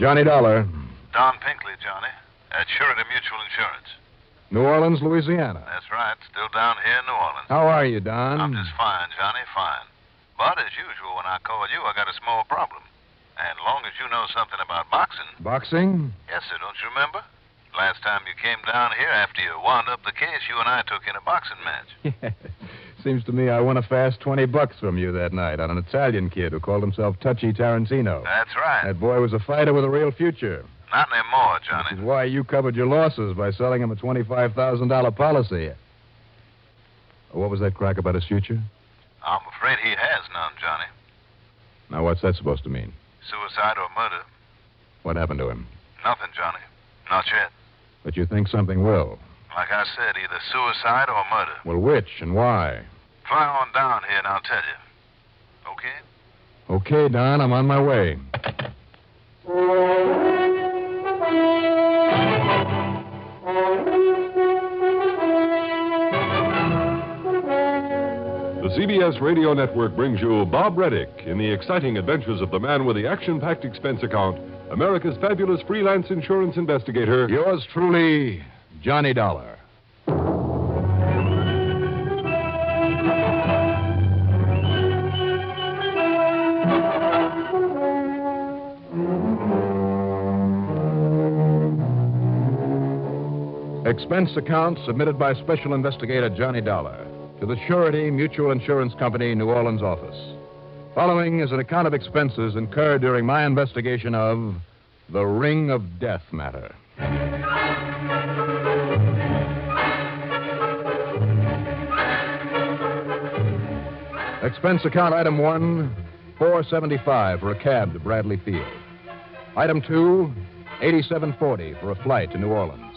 Johnny Dollar. Don Pinkley, Johnny. At Surety Mutual Insurance. New Orleans, Louisiana. That's right. Still down here in New Orleans. How are you, Don? I'm just fine, Johnny, fine. But as usual, when I call you, I got a small problem. And long as you know something about boxing... Boxing? Yes, sir. Don't you remember? Last time you came down here after you wound up the case, you and I took in a boxing match. Yeah. Seems to me I won a fast $20 from you that night on an Italian kid who called himself Touchy Tarantino. That's right. That boy was a fighter with a real future. Not anymore, Johnny. Which is why you covered your losses by selling him a $25,000 policy. What was that crack about his future? I'm afraid he has none, Johnny. Now, what's that supposed to mean? Suicide or murder. What happened to him? Nothing, Johnny. Not yet. But you think something will? Like I said, either suicide or murder. Well, which and why? Fly on down here and I'll tell you. Okay? Okay, Don, I'm on my way. The CBS Radio Network brings you Bob Reddick in the exciting adventures of the man with the action-packed expense account, America's fabulous freelance insurance investigator. Yours truly, Johnny Dollar. Expense account submitted by Special Investigator Johnny Dollar to the Surety Mutual Insurance Company, New Orleans office. Following is an account of expenses incurred during my investigation of the Ring of Death matter. Expense account item 1, $475 for a cab to Bradley Field. Item 2, $87.40 for a flight to New Orleans.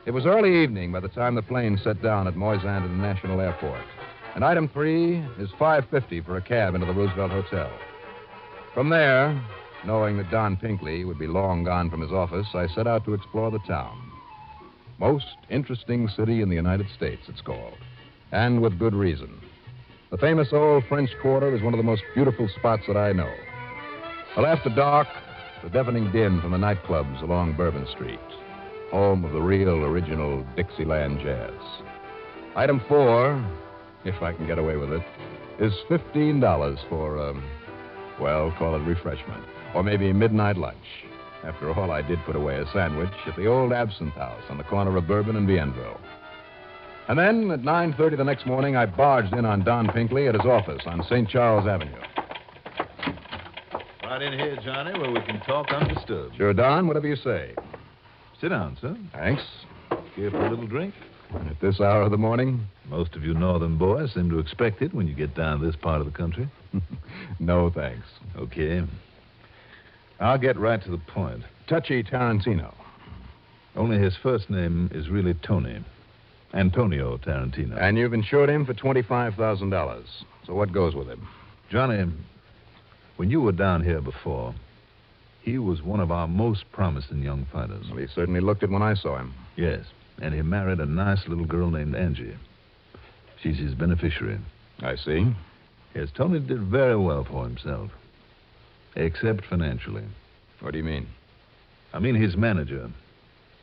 It was early evening by the time the plane set down at Moisant International Airport. And item 3 is $5.50 for a cab into the Roosevelt Hotel. From there, knowing that Don Pinkley would be long gone from his office, I set out to explore the town. Most interesting city in the United States, it's called. And with good reason. The famous old French Quarter is one of the most beautiful spots that I know. Well, after dark, the deafening din from the nightclubs along Bourbon Street. Home of the real, original Dixieland jazz. Item 4, if I can get away with it, is $15 for, call it refreshment. Or maybe midnight lunch. After all, I did put away a sandwich at the old Absinthe House on the corner of Bourbon and Bienville. And then, at 9:30 the next morning, I barged in on Don Pinkley at his office on St. Charles Avenue. Right in here, Johnny, where we can talk undisturbed. Sure, Don, whatever you say. Sit down, sir. Thanks. Care for a little drink? At this hour of the morning? Most of you northern boys seem to expect it when you get down to this part of the country. No, thanks. Okay. I'll get right to the point. Touchy Tarantino. Only his first name is really Tony. Antonio Tarantino. And you've insured him for $25,000. So what goes with him? Johnny, when you were down here before, he was one of our most promising young fighters. Well, he certainly looked it when I saw him. Yes, and he married a nice little girl named Angie. She's his beneficiary. I see. Yes, Tony did very well for himself, except financially. What do you mean? I mean his manager,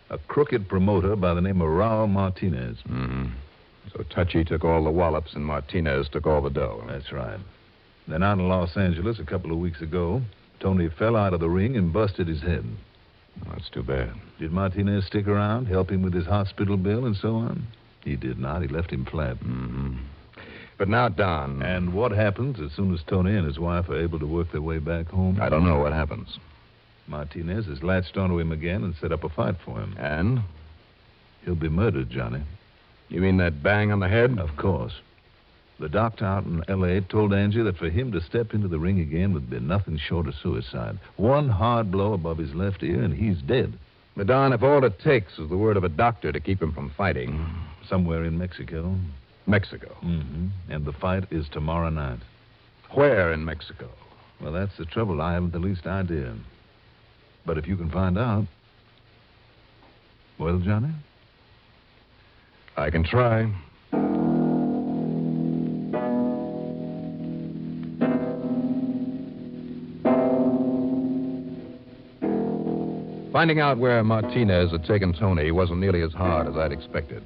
a crooked promoter by the name of Raul Martinez. Mm-hmm. So Touchy took all the wallops and Martinez took all the dough. That's right. Then out in Los Angeles a couple of weeks ago, Tony fell out of the ring and busted his head. Well, that's too bad. Did Martinez stick around, help him with his hospital bill and so on? He did not. He left him flat. Mm-hmm. But now, Don... And what happens as soon as Tony and his wife are able to work their way back home? I don't know what happens. Martinez has latched onto him again and set up a fight for him. And? He'll be murdered, Johnny. You mean that bang on the head? Of course. The doctor out in L.A. told Angie that for him to step into the ring again would be nothing short of suicide. One hard blow above his left ear, and he's dead. But, Don, if all it takes is the word of a doctor to keep him from fighting... Somewhere in Mexico. Mexico? Mm-hmm. And the fight is tomorrow night. Where in Mexico? Well, that's the trouble. I haven't the least idea. But if you can find out... Well, Johnny? I can try. Finding out where Martinez had taken Tony wasn't nearly as hard as I'd expected.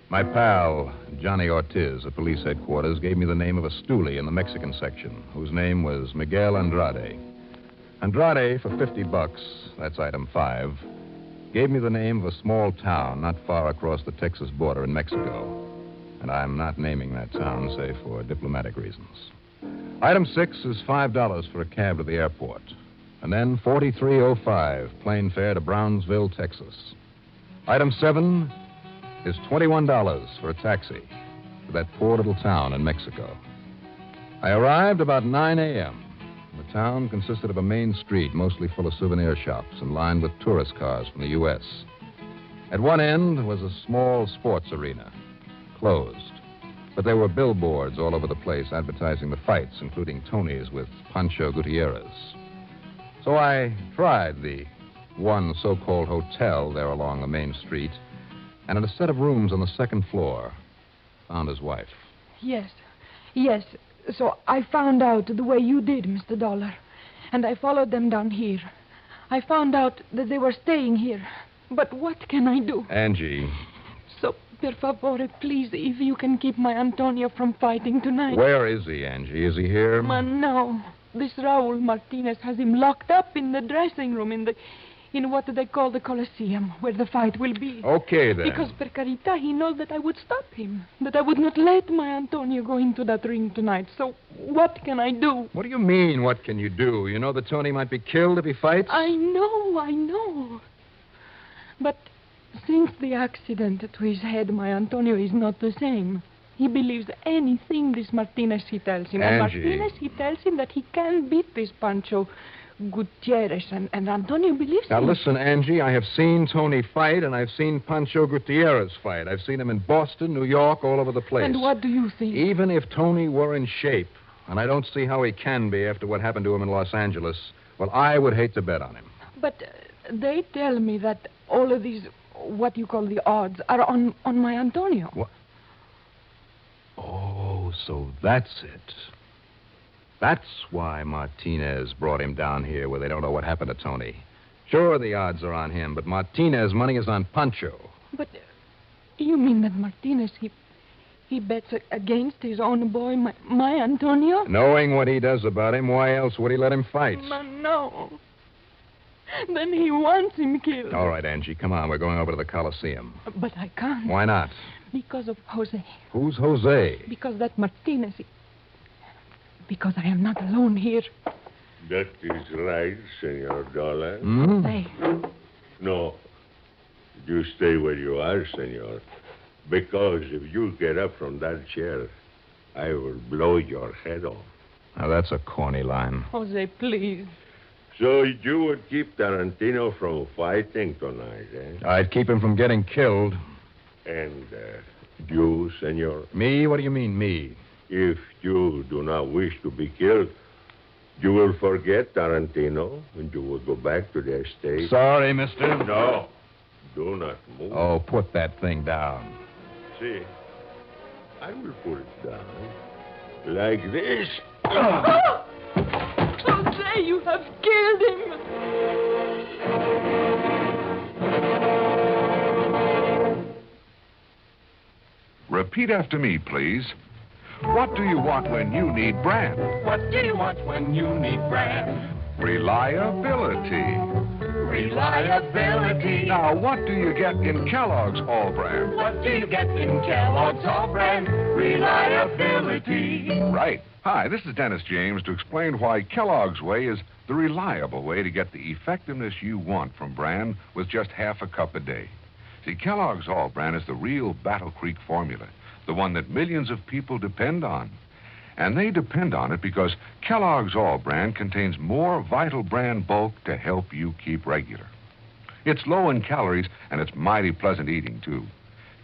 My pal, Johnny Ortiz at police headquarters, gave me the name of a stoolie in the Mexican section, whose name was Miguel Andrade. Andrade, for $50, that's item 5, gave me the name of a small town not far across the Texas border in Mexico. And I'm not naming that town, save for diplomatic reasons. Item 6 is $5 for a cab to the airport. And then $43.05, plane fare to Brownsville, Texas. Item 7 is $21 for a taxi to that poor little town in Mexico. I arrived about 9 a.m. The town consisted of a main street mostly full of souvenir shops and lined with tourist cars from the U.S. At one end was a small sports arena, closed. But there were billboards all over the place advertising the fights, including Tony's with Pancho Gutierrez. So I tried the one so-called hotel there along the main street, and in a set of rooms on the second floor, found his wife. Yes. So I found out the way you did, Mr. Dollar. And I followed them down here. I found out that they were staying here. But what can I do? Angie. So, per favore, please, if you can keep my Antonio from fighting tonight. Where is he, Angie? Is he here? No. This Raul Martinez has him locked up in the dressing room in what they call the Coliseum, where the fight will be. Okay, then. Because, per carita, he knows that I would stop him, that I would not let my Antonio go into that ring tonight. So what can I do? What do you mean, what can you do? You know that Tony might be killed if he fights? I know. But since the accident to his head, my Antonio is not the same. He believes anything this Martinez he tells him. And Angie. Martinez he tells him that he can beat this Pancho Gutierrez, and Antonio believes Now him. listen, Angie, I have seen Tony fight, and I've seen Pancho Gutierrez fight. I've seen him in Boston, New York, all over the place. And what do you think? Even if Tony were in shape, and I don't see how he can be after what happened to him in Los Angeles, well, I would hate to bet on him. But they tell me that all of these, what you call the odds, are on my Antonio. What? Oh, so that's it. That's why Martinez brought him down here where they don't know what happened to Tony. Sure, the odds are on him, but Martinez's money is on Pancho. But you mean that Martinez, he bets against his own boy, my Antonio? Knowing what he does about him, why else would he let him fight? No. Then he wants him killed. All right, Angie, come on. We're going over to the Coliseum. But I can't. Why not? Because of Jose. Who's Jose? Because that Martinez... Because I am not alone here. That is right, Senor Dollar. Jose. No, you stay where you are, Senor. Because if you get up from that chair, I will blow your head off. Now, that's a corny line. Jose, please. So you would keep Tarantino from fighting tonight, eh? I'd keep him from getting killed. And you, Senor? Me? What do you mean, me? If you do not wish to be killed, you will forget Tarantino and you will go back to the estate. Sorry, mister. No. Do not move. Oh, put that thing down. See, I will put it down. Like this. Oh! Jose, you have killed him. Repeat after me, please. What do you want when you need brand? What do you want when you need brand? Reliability. Reliability. Now, what do you get in Kellogg's All Brand? What do you get in Kellogg's All Brand? Reliability. Right. Hi, this is Dennis James to explain why Kellogg's Way is the reliable way to get the effectiveness you want from brand with just half a cup a day. See, Kellogg's All Brand is the real Battle Creek formula, the one that millions of people depend on. And they depend on it because Kellogg's All Brand contains more vital brand bulk to help you keep regular. It's low in calories, and it's mighty pleasant eating, too.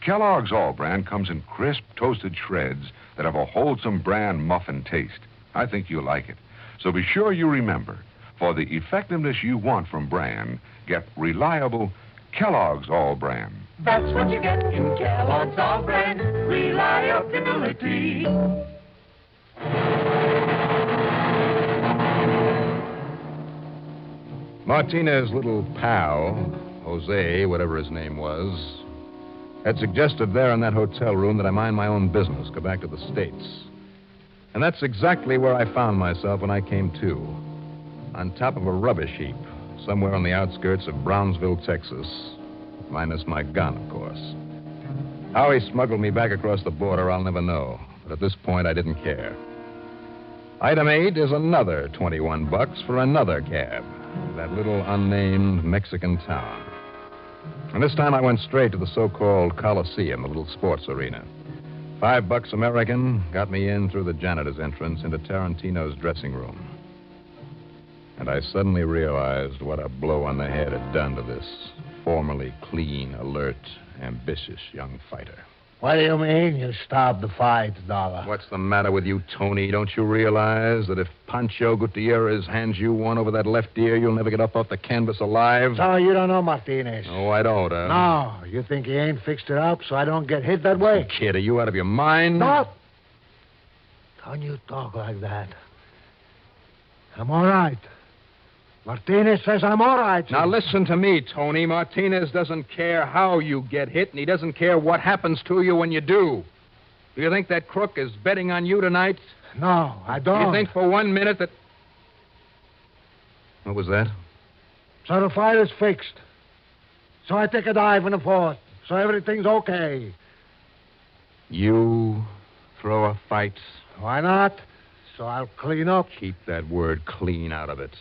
Kellogg's All Brand comes in crisp, toasted shreds that have a wholesome brand muffin taste. I think you'll like it. So be sure you remember, for the effectiveness you want from brand, get reliable Kellogg's All Brand. That's what you get in Kellogg's All Brand. Reliability. Martinez's little pal, Jose, whatever his name was, had suggested there in that hotel room that I mind my own business, go back to the States. And that's exactly where I found myself when I came to. On top of a rubbish heap, somewhere on the outskirts of Brownsville, Texas. Minus my gun, of course. How he smuggled me back across the border, I'll never know. But at this point, I didn't care. Item 8 is another $21 for another cab. That little unnamed Mexican town. And this time I went straight to the so-called Coliseum, the little sports arena. $5 American got me in through the janitor's entrance into Tarantino's dressing room. And I suddenly realized what a blow on the head had done to this formerly clean, alert, ambitious young fighter. What do you mean you stopped the fight, Dollar? What's the matter with you, Tony? Don't you realize that if Pancho Gutierrez hands you one over that left ear, you'll never get up off the canvas alive? So you don't know Martinez? Oh, I don't, No, you think he ain't fixed it up so I don't get hit that way? Kid, are you out of your mind? Stop! Don't you talk like that. I'm all right. Martinez says I'm all right. Now listen to me, Tony. Martinez doesn't care how you get hit, and he doesn't care what happens to you when you do. Do you think that crook is betting on you tonight? No, I don't. You think for 1 minute that... What was that? So the fight is fixed. So I take a dive in the fourth. So everything's okay. You throw a fight? Why not? So I'll clean up. Keep that word clean out of it.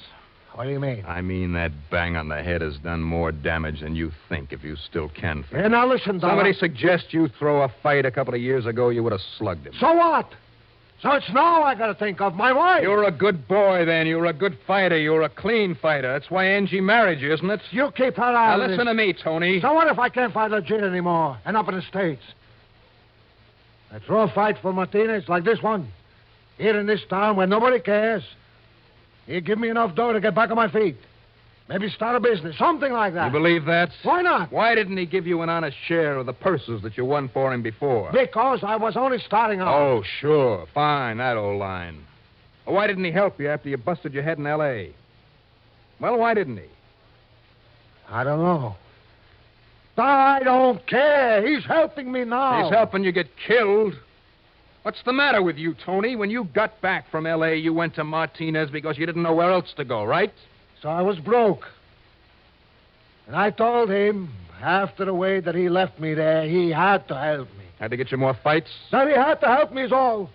What do you mean? I mean that bang on the head has done more damage than you think, if you still can think. Hey, now listen, Dollar. Somebody suggests you throw a fight a couple of years ago, you would have slugged him. So what? So it's now I gotta think of my wife. You're a good boy, then. You're a good fighter. You're a clean fighter. That's why Angie married you, isn't it? You keep her out Now of listen to me, Tony. So what if I can't fight legit anymore and up in the States? I throw a fight for Martinez like this one. Here in this town where nobody cares. He'd give me enough dough to get back on my feet. Maybe start a business, something like that. You believe that? Why not? Why didn't he give you an honest share of the purses that you won for him before? Because I was only starting out. Oh, sure. Fine, that old line. Well, why didn't he help you after you busted your head in L.A.? Well, why didn't he? I don't know. I don't care. He's helping me now. He's helping you get killed. What's the matter with you, Tony? When you got back from L.A., you went to Martinez because you didn't know where else to go, right? So I was broke. And I told him, after the way that he left me there, he had to help me. Had to get you more fights? That he had to help me is all.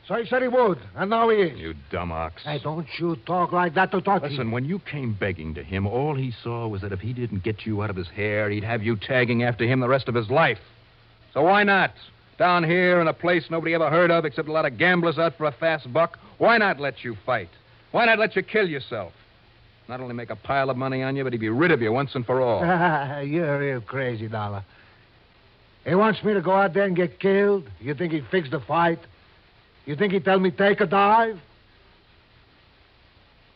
So he said he would, and now he is. You dumb ox. Hey, don't you talk like that to Toti. Listen, when you came begging to him, all he saw was that if he didn't get you out of his hair, he'd have you tagging after him the rest of his life. So why not? Down here in a place nobody ever heard of except a lot of gamblers out for a fast buck, why not let you fight? Why not let you kill yourself? Not only make a pile of money on you, but he'd be rid of you once and for all. You're real crazy, Dollar. He wants me to go out there and get killed? You think he'd fix the fight? You think he'd tell me take a dive?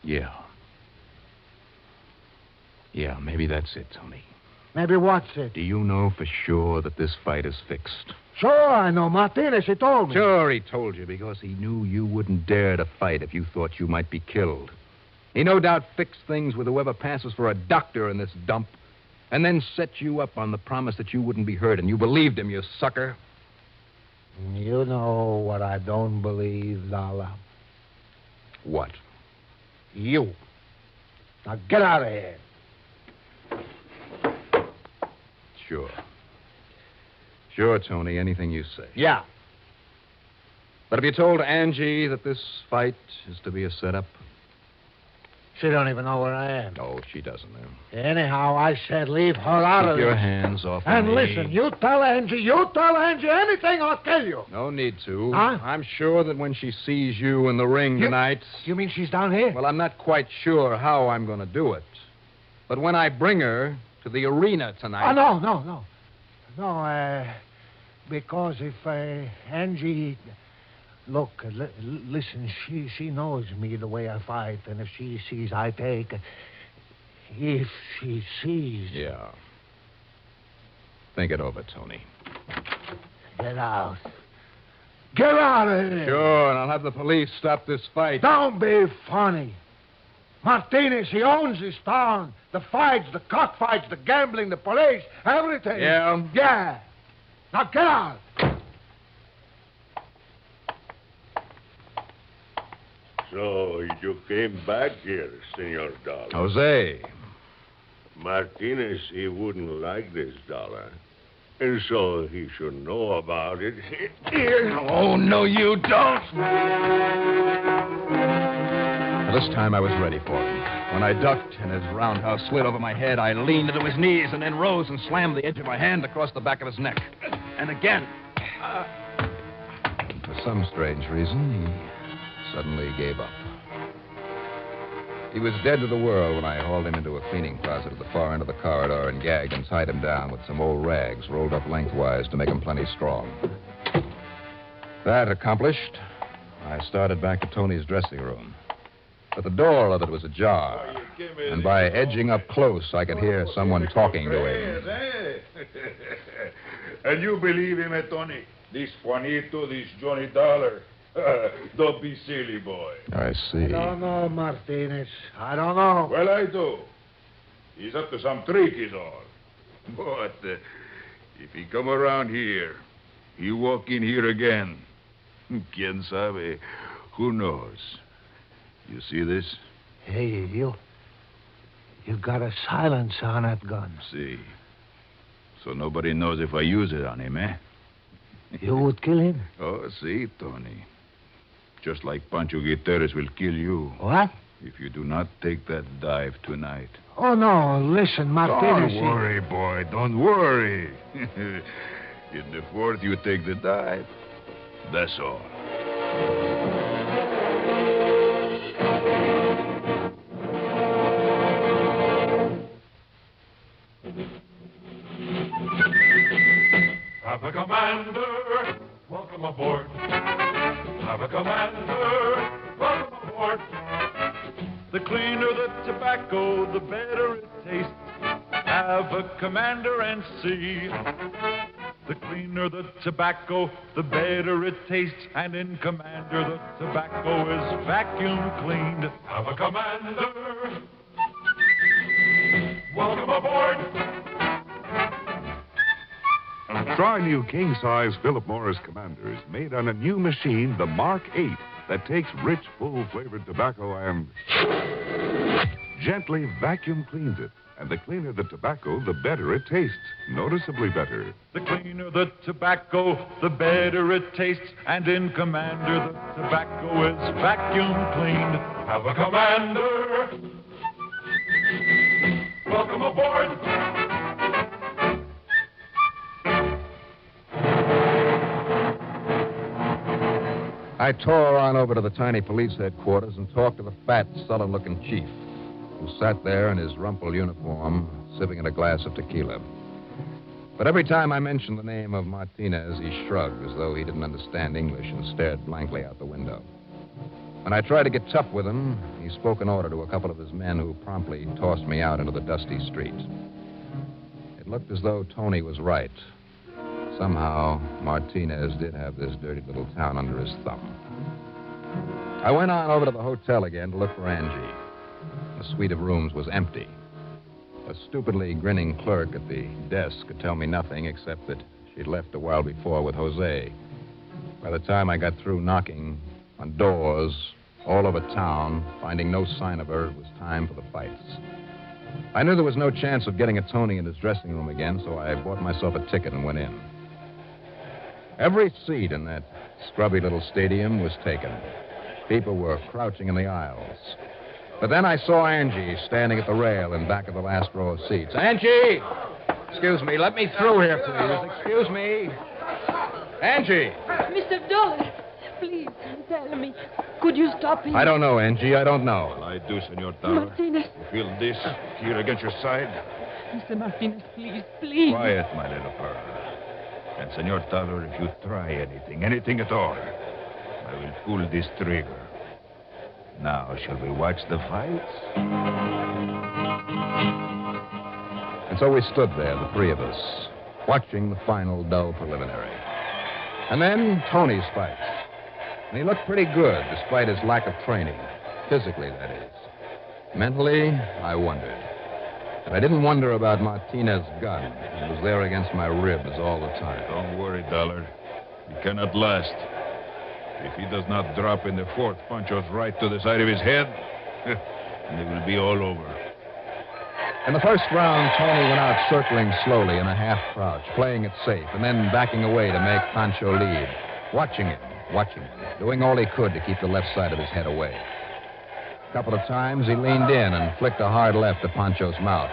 Yeah. Yeah, maybe that's it, Tony. Maybe what's it? Do you know for sure that this fight is fixed? Sure, I know. Martinez, he told me. Sure, he told you because he knew you wouldn't dare to fight if you thought you might be killed. He no doubt fixed things with whoever passes for a doctor in this dump and then set you up on the promise that you wouldn't be hurt, and you believed him, you sucker. You know what I don't believe, Dollar. What? You. Now get out of here. Sure. Sure, Tony, anything you say. Yeah. But have you told Angie that this fight is to be a setup? She don't even know where I am. No, she doesn't know. Anyhow, I said leave her out of Keep your this. hands off And me. listen, you tell Angie anything, I'll kill you. No need to. Huh? I'm sure that when she sees you in the ring tonight... You mean she's down here? Well, I'm not quite sure how I'm going to do it. But when I bring her to the arena tonight... Oh, no. No, because if Angie... Look, listen, she knows me the way I fight, and if she sees I take... If she sees... Yeah. Think it over, Tony. Get out. Get out of here. Sure, and I'll have the police stop this fight. Don't be funny. Martinez, he owns this town. The fights, the cockfights, the gambling, the police, everything. Yeah? Yeah. Now get out. So you came back here, Senor Dollar. Jose. Martinez, he wouldn't like this dollar. And so he should know about it. Oh, no, you don't. This time I was ready for him. When I ducked and his roundhouse slid over my head, I leaned into his knees and then rose and slammed the edge of my hand across the back of his neck. And again. For some strange reason, he suddenly gave up. He was dead to the world when I hauled him into a cleaning closet at the far end of the corridor and gagged and tied him down with some old rags rolled up lengthwise to make him plenty strong. That accomplished, I started back to Tony's dressing room. But the door of it was ajar, and by edging up close, I could hear someone talking to him. And you believe him, Tony? This Juanito, this Johnny Dollar. Don't be silly, boy. I see. I don't know, Martinez. I don't know. Well, I do. He's up to some trick, is all. But if he come around here, he walk in here again. Quien sabe? Who knows? You see this? Hey, you got a silencer on that gun. See. So nobody knows if I use it on him, eh? You would kill him? Oh, see, Tony. Just like Pancho Guterres will kill you. What? If you do not take that dive tonight. Oh, no. Listen, Martinez. Don't worry, boy. Don't worry. In the fourth, you take the dive. That's all. Have a commander, welcome aboard. Have a commander, welcome aboard. The cleaner the tobacco, the better it tastes. Have a commander and see. The cleaner the tobacco, the better it tastes. And in Commander, the tobacco is vacuum cleaned. Have a commander, welcome aboard. Try new king-size Philip Morris Commanders made on a new machine, the Mark 8, that takes rich, full-flavored tobacco and gently vacuum cleans it. And the cleaner the tobacco, the better it tastes. Noticeably better. The cleaner the tobacco, the better it tastes. And in Commander, the tobacco is vacuum cleaned. Have a commander. Welcome aboard. I tore on over to the tiny police headquarters and talked to the fat, sullen-looking chief, who sat there in his rumpled uniform, sipping at a glass of tequila. But every time I mentioned the name of Martinez, he shrugged as though he didn't understand English and stared blankly out the window. When I tried to get tough with him, he spoke an order to a couple of his men who promptly tossed me out into the dusty street. It looked as though Tony was right. Somehow, Martinez did have this dirty little town under his thumb. I went on over to the hotel again to look for Angie. The suite of rooms was empty. A stupidly grinning clerk at the desk could tell me nothing except that she'd left a while before with Jose. By the time I got through knocking on doors all over town, finding no sign of her, it was time for the fights. I knew there was no chance of getting at Tony in his dressing room again, so I bought myself a ticket and went in. Every seat in that scrubby little stadium was taken. People were crouching in the aisles. But then I saw Angie standing at the rail in back of the last row of seats. Angie! Excuse me, let me through here, please. Excuse me. Angie! Mr. Dollar, please tell me. Could you stop him? I don't know, Angie. I don't know. Well, I do, Senor Dollar. Martinez. You feel this here against your side? Mr. Martinez, please, please. Quiet, my little pearl. And, Senor Dollar, if you try anything at all, I will pull this trigger. Now, shall we watch the fights? And so we stood there, the three of us, watching the final dull preliminary. And then Tony's fight. And he looked pretty good, despite his lack of training. Physically, that is. Mentally, I wondered. But I didn't wonder about Martinez's gun. It was there against my ribs all the time. Don't worry, Dollar. He cannot last. If he does not drop in the fourth Pancho's right to the side of his head, and it will be all over. In the first round, Tony went out circling slowly in a half crouch, playing it safe, and then backing away to make Pancho lead. Watching him, doing all he could to keep the left side of his head away. A couple of times he leaned in and flicked a hard left to Pancho's mouth.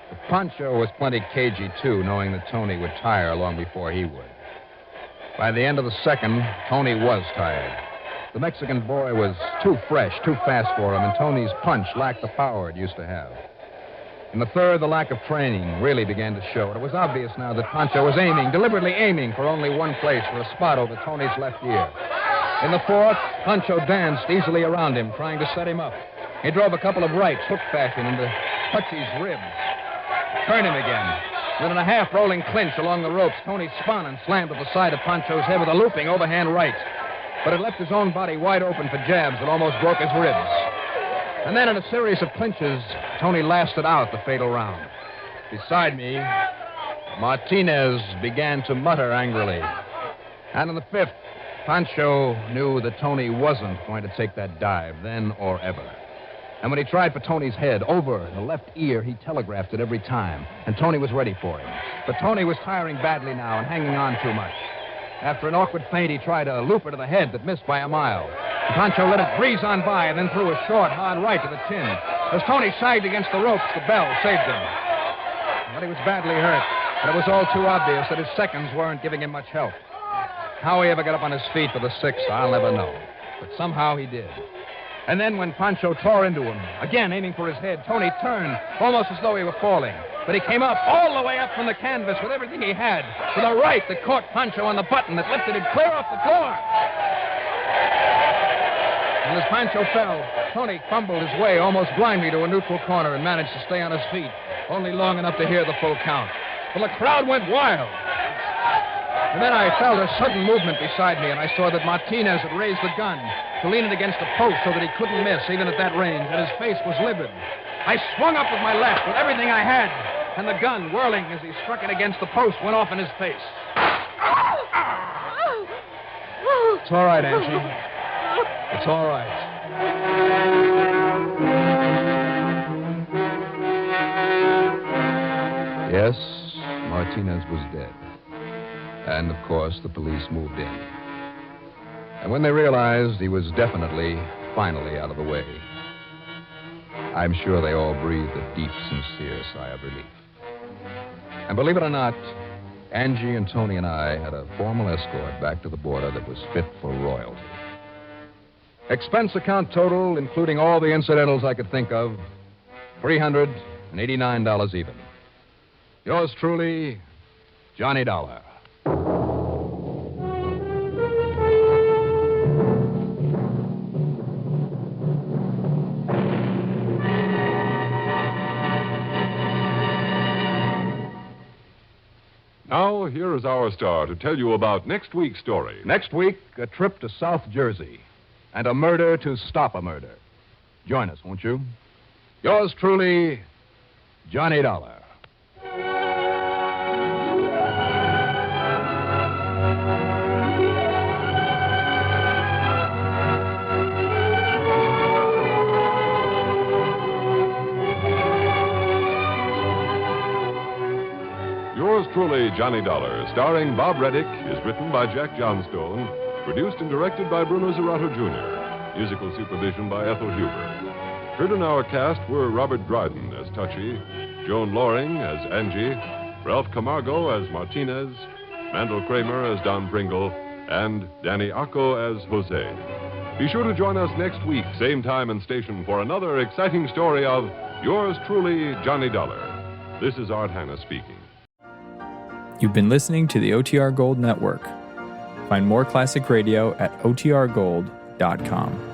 But Pancho was plenty cagey, too, knowing that Tony would tire long before he would. By the end of the second, Tony was tired. The Mexican boy was too fresh, too fast for him, and Tony's punch lacked the power it used to have. In the third, the lack of training really began to show. It was obvious now that Pancho was deliberately aiming for only one place, for a spot over Tony's left ear. In the fourth, Pancho danced easily around him, trying to set him up. He drove a couple of rights, hook fashion, into Hutchie's ribs. Turn him again. Then in a half-rolling clinch along the ropes, Tony spun and slammed at the side of Pancho's head with a looping overhand right. But it left his own body wide open for jabs that almost broke his ribs. And then in a series of clinches, Tony lasted out the fatal round. Beside me, Martinez began to mutter angrily. And in the fifth, Pancho knew that Tony wasn't going to take that dive then or ever. And when he tried for Tony's head over the left ear, he telegraphed it every time. And Tony was ready for him. But Tony was tiring badly now and hanging on too much. After an awkward feint, he tried a looper to the head that missed by a mile. Pancho let it breeze on by and then threw a short, hard right to the chin. As Tony sagged against the ropes, the bell saved him. But he was badly hurt, and it was all too obvious that his seconds weren't giving him much help. How he ever got up on his feet for the sixth, I'll never know. But somehow he did. And then when Pancho tore into him, again aiming for his head, Tony turned, almost as though he were falling. But he came up, all the way up from the canvas with everything he had, with a right that caught Pancho on the button that lifted him clear off the floor. And as Pancho fell, Tony fumbled his way almost blindly to a neutral corner and managed to stay on his feet, only long enough to hear the full count. Well, the crowd went wild. And then I felt a sudden movement beside me, and I saw that Martinez had raised the gun to lean it against the post so that he couldn't miss, even at that range, and his face was livid. I swung up with my left with everything I had, and the gun, whirling as he struck it against the post, went off in his face. It's all right, Angie. It's all right. Yes, Martinez was dead. And, of course, the police moved in. And when they realized he was definitely, finally out of the way, I'm sure they all breathed a deep, sincere sigh of relief. And believe it or not, Angie and Tony and I had a formal escort back to the border that was fit for royalty. Expense account total, including all the incidentals I could think of, $389 even. Yours truly, Johnny Dollar. Now, here is our star to tell you about next week's story. Next week, a trip to South Jersey and a murder to stop a murder. Join us, won't you? Yours truly, Johnny Dollar. Yours truly, Johnny Dollar, starring Bob Reddick, is written by Jack Johnstone, produced and directed by Bruno Zerato Jr., musical supervision by Ethel Huber. Heard in our cast were Robert Dryden as Touchy, Joan Loring as Angie, Ralph Camargo as Martinez, Mandel Kramer as Don Pringle, and Danny Acco as Jose. Be sure to join us next week, same time and station, for another exciting story of Yours truly, Johnny Dollar. This is Art Hanna speaking. You've been listening to the OTR Gold Network. Find more classic radio at otrgold.com.